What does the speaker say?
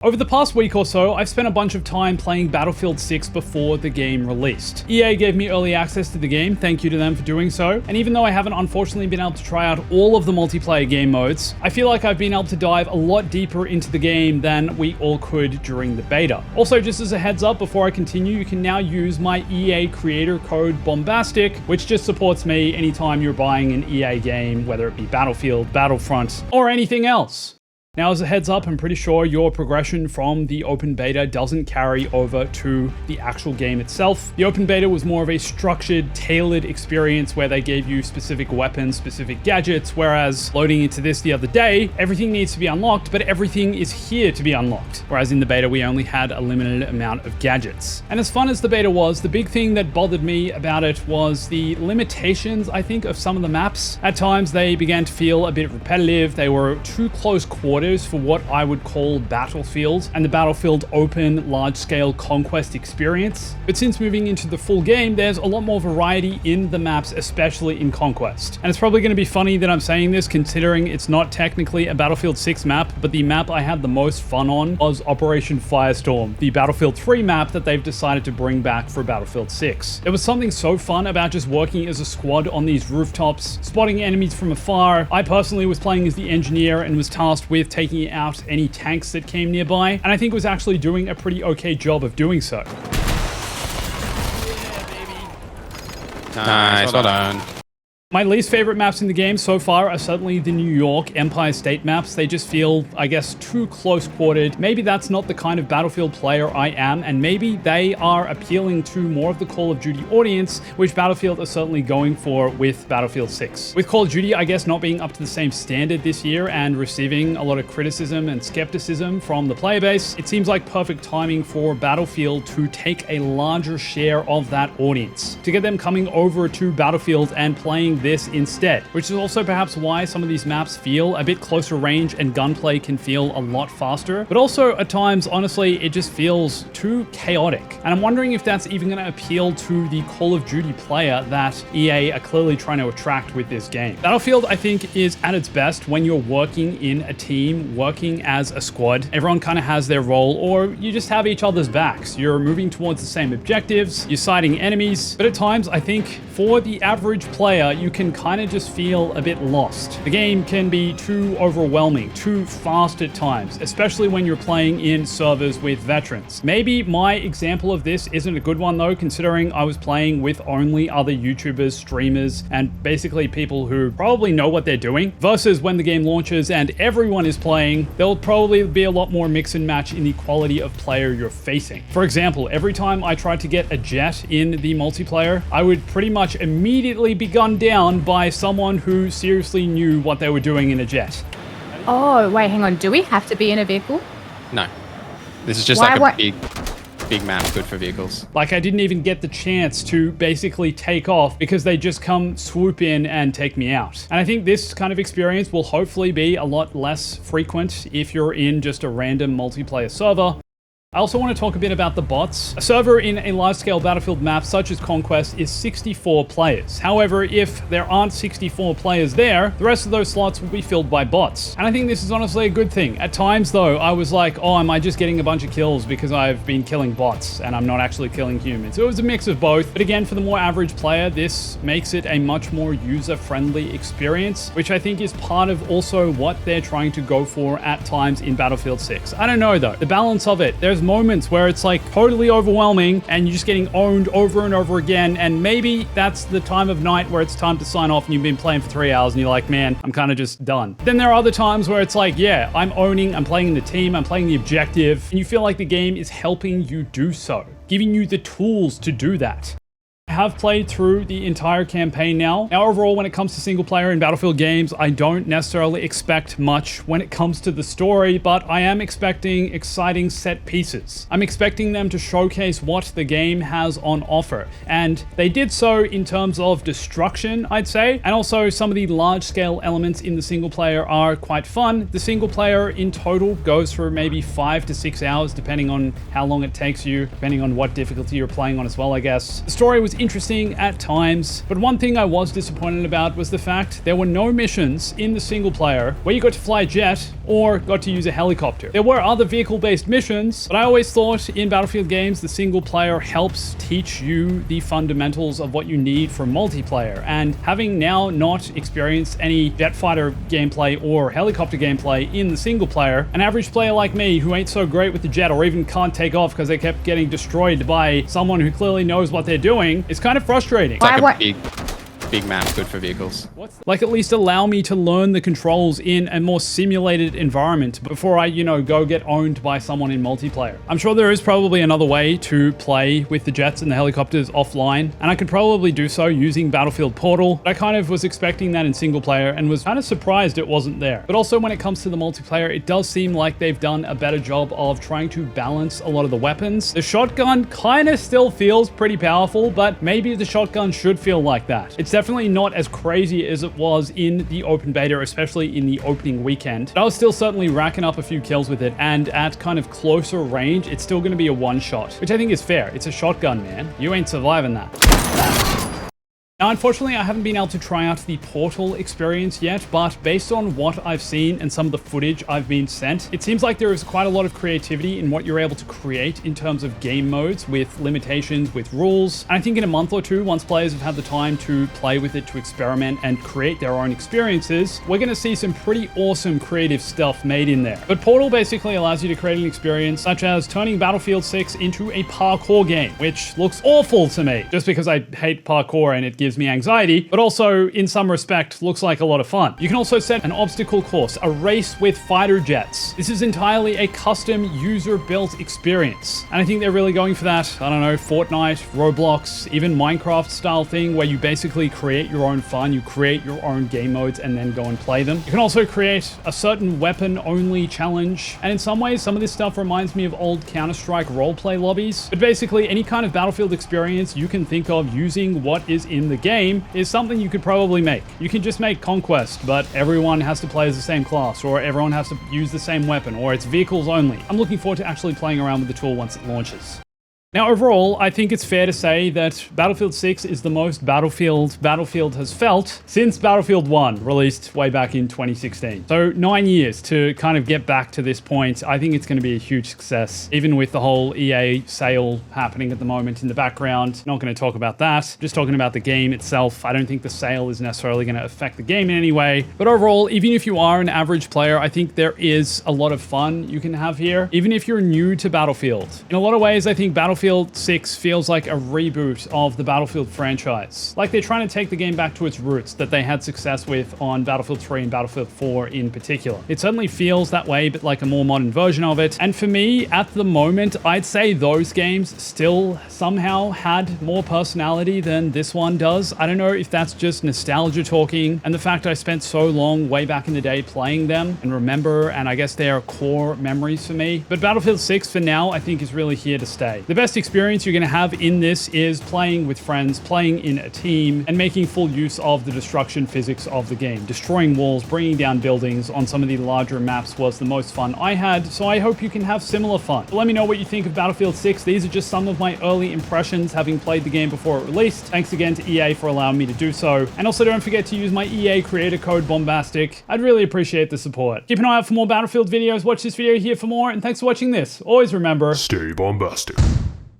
Over the past week or so, I've spent a bunch of time playing Battlefield 6 before the game released. EA gave me early access to the game, thank you to them for doing so, and even though I haven't unfortunately been able to try out all of the multiplayer game modes, I feel like I've been able to dive a lot deeper into the game than we all could during the beta. Also, just as a heads up before I continue, you can now use my EA creator code Bombastic, which just supports me anytime you're buying an EA game, whether it be Battlefield, Battlefront, or anything else. Now, as a heads up, I'm pretty sure your progression from the open beta doesn't carry over to the actual game itself. The open beta was more of a structured, tailored experience where they gave you specific weapons, specific gadgets, whereas loading into this the other day, everything needs to be unlocked, but everything is here to be unlocked. Whereas in the beta, we only had a limited amount of gadgets. And as fun as the beta was, the big thing that bothered me about it was the limitations, I think, of some of the maps. At times, they began to feel a bit repetitive. They were too close quarters for what I would call Battlefield and the Battlefield open large-scale conquest experience. But since moving into the full game, there's a lot more variety in the maps, especially in Conquest. And it's probably going to be funny that I'm saying this considering it's not technically a Battlefield 6 map, but the map I had the most fun on was Operation Firestorm, the Battlefield 3 map that they've decided to bring back for Battlefield 6. There was something so fun about just working as a squad on these rooftops, spotting enemies from afar. I personally was playing as the engineer and was tasked with taking out any tanks that came nearby, and I think was actually doing a pretty okay job of doing so. Yeah, baby. Nice, well done. My least favorite maps in the game so far are certainly the New York Empire State maps. They just feel, I guess, too close quartered. Maybe that's not the kind of Battlefield player I am, and maybe they are appealing to more of the Call of Duty audience, which Battlefield are certainly going for with Battlefield 6. With Call of Duty, I guess, not being up to the same standard this year and receiving a lot of criticism and skepticism from the player base, it seems like perfect timing for Battlefield to take a larger share of that audience, to get them coming over to Battlefield and playing this instead, which is also perhaps why some of these maps feel a bit closer range and gunplay can feel a lot faster, but also at times, honestly, it just feels too chaotic. And I'm wondering if that's even going to appeal to the Call of Duty player that EA are clearly trying to attract with this game. Battlefield, I think, is at its best when you're working in a team, working as a squad. Everyone kind of has their role, or you just have each other's backs. You're moving towards the same objectives, you're sighting enemies, but at times, I think for the average player, you can kind of just feel a bit lost. The game can be too overwhelming, too fast at times, especially when you're playing in servers with veterans. Maybe my example of this isn't a good one though, considering I was playing with only other YouTubers, streamers, and basically people who probably know what they're doing, versus when the game launches and everyone is playing, there'll probably be a lot more mix and match in the quality of player you're facing. For example, every time I tried to get a jet in the multiplayer, I would pretty much immediately be gunned down by someone who seriously knew what they were doing in a jet. Oh, wait, hang on. Do we have to be in a vehicle? No. This is just like a big map, good for vehicles. Like, I didn't even get the chance to basically take off because they just come swoop in and take me out. And I think this kind of experience will hopefully be a lot less frequent if you're in just a random multiplayer server. I also want to talk a bit about the bots. A server in a large-scale Battlefield map such as Conquest is 64 players. However, if there aren't 64 players there, the rest of those slots will be filled by bots. And I think this is honestly a good thing. At times, though, I was like, oh, am I just getting a bunch of kills because I've been killing bots and I'm not actually killing humans? So it was a mix of both. But again, for the more average player, this makes it a much more user-friendly experience, which I think is part of also what they're trying to go for at times in Battlefield 6. I don't know, though. The balance of it. There's moments where it's like totally overwhelming and you're just getting owned over and over again, and maybe that's the time of night where it's time to sign off and you've been playing for 3 hours and you're like, man, I'm kind of just done. Then there are other times where it's like, yeah, I'm owning, I'm playing the team, I'm playing the objective, and you feel like the game is helping you do so, giving you the tools to do that. I have played through the entire campaign now. Now, overall, when it comes to single player in Battlefield games, I don't necessarily expect much when it comes to the story, but I am expecting exciting set pieces. I'm expecting them to showcase what the game has on offer, and they did so in terms of destruction, I'd say, and also some of the large-scale elements in the single player are quite fun. The single player in total goes for maybe 5 to 6 hours, depending on how long it takes you, depending on what difficulty you're playing on as well, I guess. The story was interesting at times, but one thing I was disappointed about was the fact there were no missions in the single player where you got to fly a jet or got to use a helicopter. There were other vehicle-based missions, but I always thought in Battlefield games, the single player helps teach you the fundamentals of what you need for multiplayer. And having now not experienced any jet fighter gameplay or helicopter gameplay in the single player, an average player like me who ain't so great with the jet or even can't take off because they kept getting destroyed by someone who clearly knows what they're doing, is kind of frustrating. It's like a big map, good for vehicles. Like, at least allow me to learn the controls in a more simulated environment before I, go get owned by someone in multiplayer. I'm sure there is probably another way to play with the jets and the helicopters offline, and I could probably do so using Battlefield Portal. But I kind of was expecting that in single player and was kind of surprised it wasn't there. But also when it comes to the multiplayer, it does seem like they've done a better job of trying to balance a lot of the weapons. The shotgun kind of still feels pretty powerful, but maybe the shotgun should feel like that. It's definitely not as crazy as it was in the open beta, especially in the opening weekend. But I was still certainly racking up a few kills with it, and at kind of closer range, it's still going to be a one-shot, which I think is fair. It's a shotgun, man. You ain't surviving that. Now, unfortunately, I haven't been able to try out the Portal experience yet, but based on what I've seen and some of the footage I've been sent, it seems like there is quite a lot of creativity in what you're able to create in terms of game modes with limitations, with rules. And I think in a month or two, once players have had the time to play with it, to experiment and create their own experiences, we're going to see some pretty awesome creative stuff made in there. But Portal basically allows you to create an experience such as turning Battlefield 6 into a parkour game, which looks awful to me, just because I hate parkour and it gives me anxiety, but also in some respect looks like a lot of fun. You can also set an obstacle course, a race with fighter jets. This is entirely a custom user-built experience. And I think they're really going for that, I don't know, Fortnite, Roblox, even Minecraft style thing where you basically create your own fun, you create your own game modes and then go and play them. You can also create a certain weapon-only challenge. And in some ways, some of this stuff reminds me of old Counter-Strike roleplay lobbies. But basically, any kind of Battlefield experience you can think of using what is in the game is something you could probably make. You can just make Conquest, but everyone has to play as the same class, or everyone has to use the same weapon, or it's vehicles only. I'm looking forward to actually playing around with the tool once it launches. Now, overall, I think it's fair to say that Battlefield 6 is the most Battlefield has felt since Battlefield 1, released way back in 2016. So 9 years to kind of get back to this point. I think it's going to be a huge success, even with the whole EA sale happening at the moment in the background. Not going to talk about that. Just talking about the game itself. I don't think the sale is necessarily going to affect the game in any way. But overall, even if you are an average player, I think there is a lot of fun you can have here, even if you're new to Battlefield. In a lot of ways, I think Battlefield 6 feels like a reboot of the Battlefield franchise. Like they're trying to take the game back to its roots that they had success with on Battlefield 3 and Battlefield 4 in particular. It certainly feels that way, but like a more modern version of it. And for me, at the moment, I'd say those games still somehow had more personality than this one does. I don't know if that's just nostalgia talking and the fact I spent so long way back in the day playing them and remember, and I guess they are core memories for me. But Battlefield 6 for now, I think is really here to stay. The best experience you're going to have in this is playing with friends, playing in a team, and making full use of the destruction physics of the game. Destroying walls, bringing down buildings on some of the larger maps was the most fun I had, so I hope you can have similar fun. But let me know what you think of Battlefield 6. These are just some of my early impressions having played the game before it released. Thanks again to EA for allowing me to do so. And also don't forget to use my EA creator code Bombastic. I'd really appreciate the support. Keep an eye out for more Battlefield videos. Watch this video here for more, and thanks for watching this. Always remember, stay bombastic.